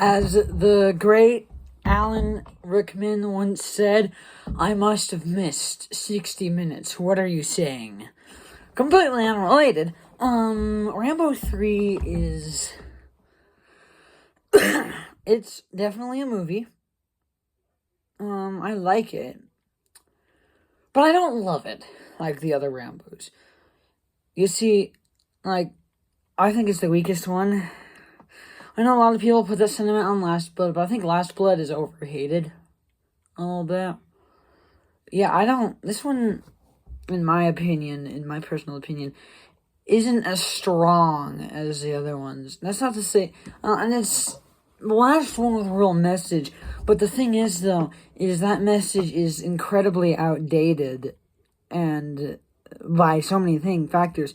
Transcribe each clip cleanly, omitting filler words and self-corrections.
As the great Alan Rickman once said, I must have missed 60 minutes. What are you saying? Completely unrelated. Rambo 3 is... it's definitely a movie. I like it. But I don't love it like the other Rambos. You see, I think it's the weakest one. I know a lot of people put that sentiment on Last Blood, but I think Last Blood is overhated a little bit. Yeah, this one, in my personal opinion, isn't as strong as the other ones. That's not to say, and it's the last one with a real message, but the thing is, though, is that message is incredibly outdated, and by so many factors.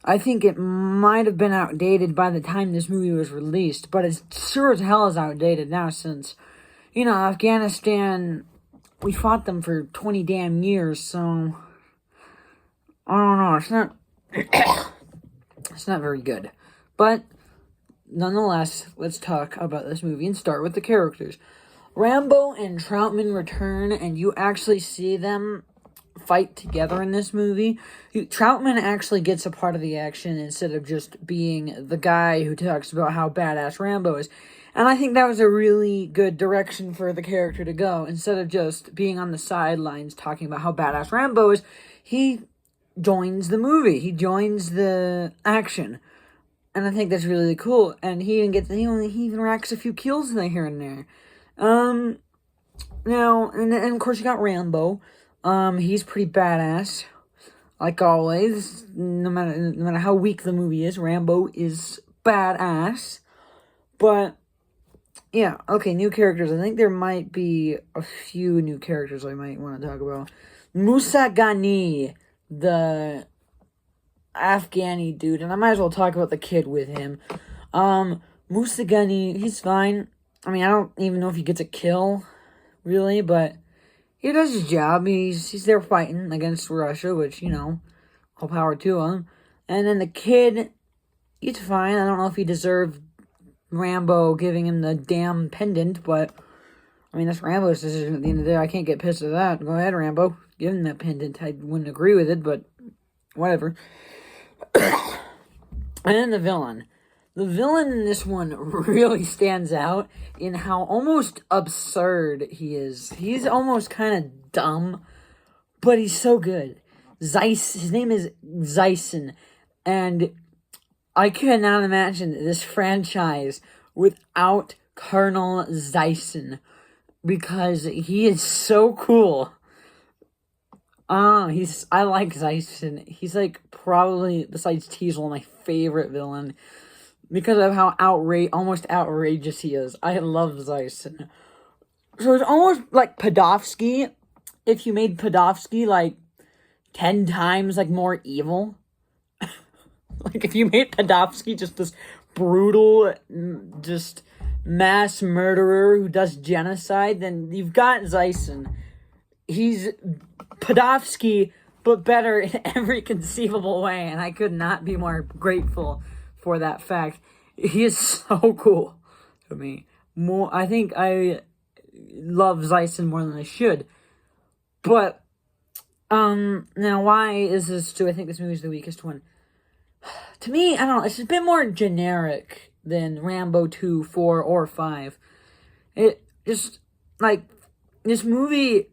I think it might have been outdated by the time this movie was released, but it sure as hell is outdated now since, Afghanistan, we fought them for 20 damn years, so, I don't know, it's not very good. But, nonetheless, let's talk about this movie and start with the characters. Rambo and Troutman return, and you actually see them fight together in this movie. Troutman actually gets a part of the action instead of just being the guy who talks about how badass Rambo is. And I think that was a really good direction for the character to go. Instead of just being on the sidelines talking about how badass Rambo is, he joins the movie. He joins the action. And I think that's really cool. And he even racks a few kills here and there. Now, and of course you got Rambo. He's pretty badass. Like always, no matter how weak the movie is, Rambo is badass. But, yeah, okay, new characters. I think there might be a few new characters I might want to talk about. Musa Ghani, the Afghani dude, and I might as well talk about the kid with him. Musa Ghani, he's fine. I mean, I don't even know if he gets a kill, really, but he does his job. He's there fighting against Russia, which, all power to him. And then the kid, he's fine. I don't know if he deserved Rambo giving him the damn pendant, but, I mean, that's Rambo's decision at the end of the day. I can't get pissed at that. Go ahead, Rambo. Give him that pendant. I wouldn't agree with it, but whatever. And then the villain. The villain in this one really stands out in how almost absurd he is. He's almost kind of dumb, but he's so good. His name is Zyson, and I cannot imagine this franchise without Colonel Zyson, because he is so cool. I like Zyson. He's probably, besides Teasel, my favorite villain, because of how almost outrageous he is. I love Zyson. So it's almost like Podofsky, if you made Podofsky 10 times more evil. If you made Podofsky just this brutal, just mass murderer who does genocide, then you've got Zyson. He's Podofsky, but better in every conceivable way, and I could not be more grateful for that fact. He is so cool to me. I think I love Zyson more than I should. But, now why is this, do I think this movie is the weakest one? To me, I don't know, it's a bit more generic than Rambo 2, 4, or 5. It just, this movie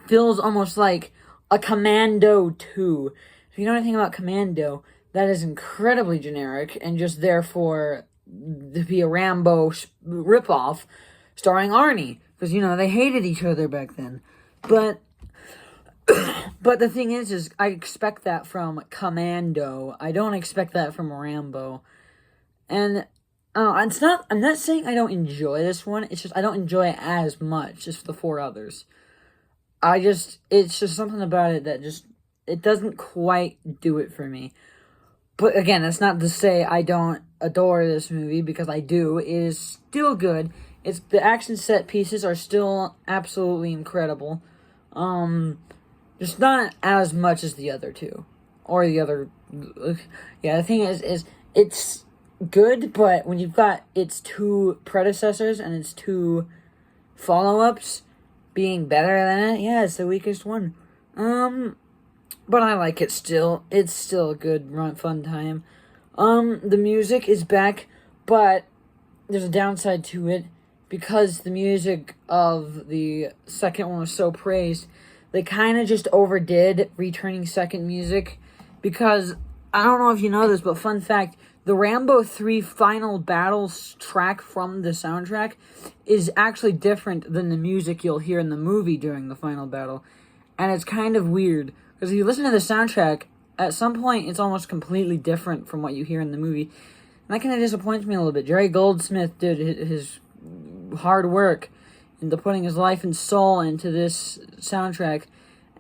feels almost like a Commando 2. If you know anything about Commando, that is incredibly generic, and just therefore to be a Rambo ripoff starring Arnie. Because, they hated each other back then. But the thing is I expect that from Commando. I don't expect that from Rambo. And I'm not saying I don't enjoy this one. It's just I don't enjoy it as much as the 4 others. It's just something about it that it doesn't quite do it for me. But again, that's not to say I don't adore this movie, because I do. It is still good. The action set pieces are still absolutely incredible. Just not as much as the other two. Or the other... Yeah, the thing is it's good, but when you've got its two predecessors and its two follow-ups being better than it, yeah, it's the weakest one. But I like it still. It's still a good fun time. The music is back, but there's a downside to it. Because the music of the second one was so praised, they kind of just overdid returning second music. Because, I don't know if you know this, but fun fact, the Rambo 3 Final Battles track from the soundtrack is actually different than the music you'll hear in the movie during the final battle. And it's kind of weird, because if you listen to the soundtrack, at some point it's almost completely different from what you hear in the movie. And that kind of disappoints me a little bit. Jerry Goldsmith did his hard work into putting his life and soul into this soundtrack,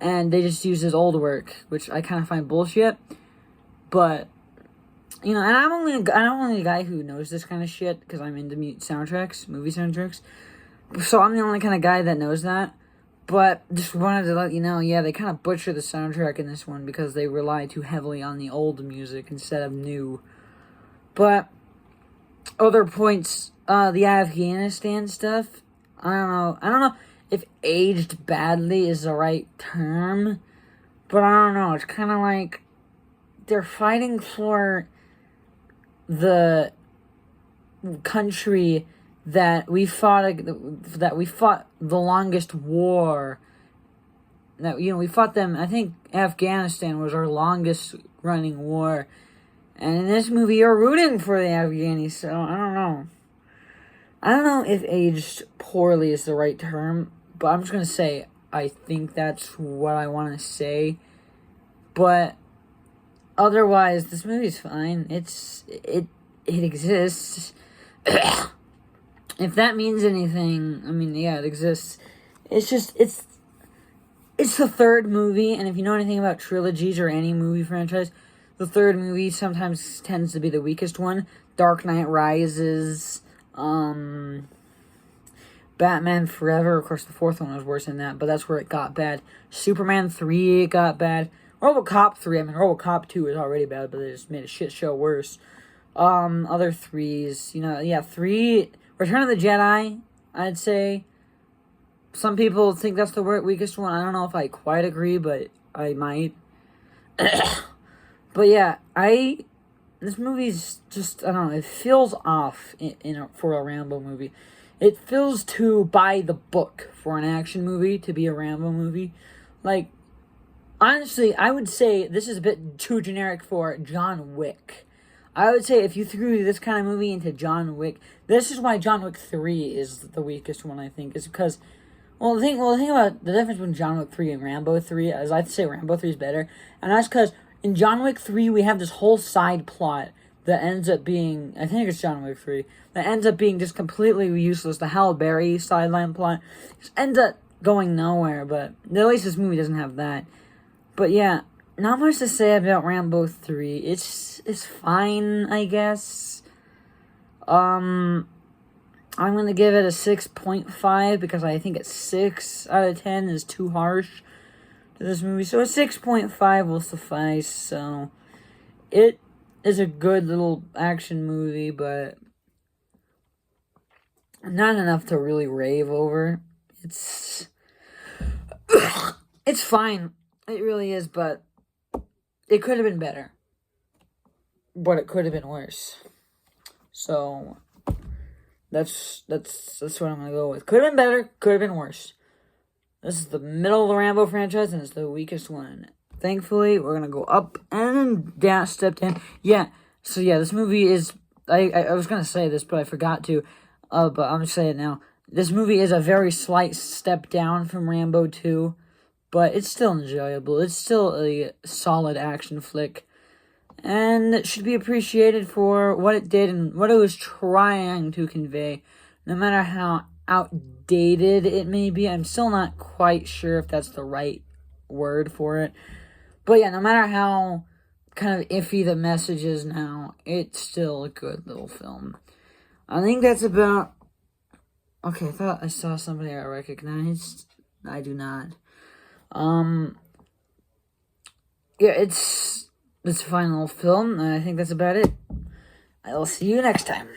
and they just used his old work, which I kind of find bullshit. But you know, and I'm only a guy who knows this kind of shit because I'm into movie soundtracks. So I'm the only kind of guy that knows that. But just wanted to let you know, yeah, they kind of butcher the soundtrack in this one because they rely too heavily on the old music instead of new. But other points, the Afghanistan stuff, I don't know if aged badly is the right term, but I don't know, it's kind of like they're fighting for the country that we fought the longest war. That, you know, we fought them. I think Afghanistan was our longest running war. And in this movie, you're rooting for the Afghanis, so I don't know. I don't know if aged poorly is the right term, but I'm just going to say I think that's what I want to say. But otherwise, this movie's fine. It exists. If that means anything, I mean, yeah, it exists. It's just, it's the third movie, and if you know anything about trilogies or any movie franchise, the third movie sometimes tends to be the weakest one. Dark Knight Rises, Batman Forever, of course the fourth one was worse than that, but that's where it got bad. Superman 3, it got bad. RoboCop 3, I mean, RoboCop 2 is already bad, but they just made a shit show worse. Other threes, you know, yeah, 3, Return of the Jedi, I'd say. Some people think that's the weakest one. I don't know if I quite agree, but I might. But yeah, this movie's just, I don't know, it feels off for a Rambo movie. It feels too by the book for an action movie to be a Rambo movie. Like, honestly, I would say this is a bit too generic for John Wick. I would say if you threw this kind of movie into John Wick, this is why John Wick 3 is the weakest one, I think, is because, the thing about the difference between John Wick 3 and Rambo 3 is I'd say Rambo 3 is better, and that's because in John Wick 3 we have this whole side plot that ends up being, I think it's John Wick 3, that ends up being just completely useless. The Halle Berry sideline plot just ends up going nowhere, but at least this movie doesn't have that. But yeah, not much to say about Rambo 3. It's fine, I guess. I'm gonna give it a 6.5 because I think a 6 out of 10 is too harsh to this movie. So a 6.5 will suffice. So it is a good little action movie, but not enough to really rave over. It's fine. It really is, but it could have been better. But it could have been worse. So that's what I'm gonna go with. Could have been better, could have been worse. This is the middle of the Rambo franchise, and it's the weakest one. Thankfully, we're gonna go up and down, step in. Yeah, so yeah, this movie is, I was gonna say this, but I forgot to, but I'm gonna say it now. This movie is a very slight step down from Rambo 2, but it's still enjoyable. It's still a solid action flick, and it should be appreciated for what it did and what it was trying to convey, no matter how outdated it may be. I'm still not quite sure if that's the right word for it. But yeah, no matter how kind of iffy the message is now, it's still a good little film. I think that's about... Okay, I thought I saw somebody I recognized. I do not. Yeah, it's a fine little film, and I think that's about it. I will see you next time.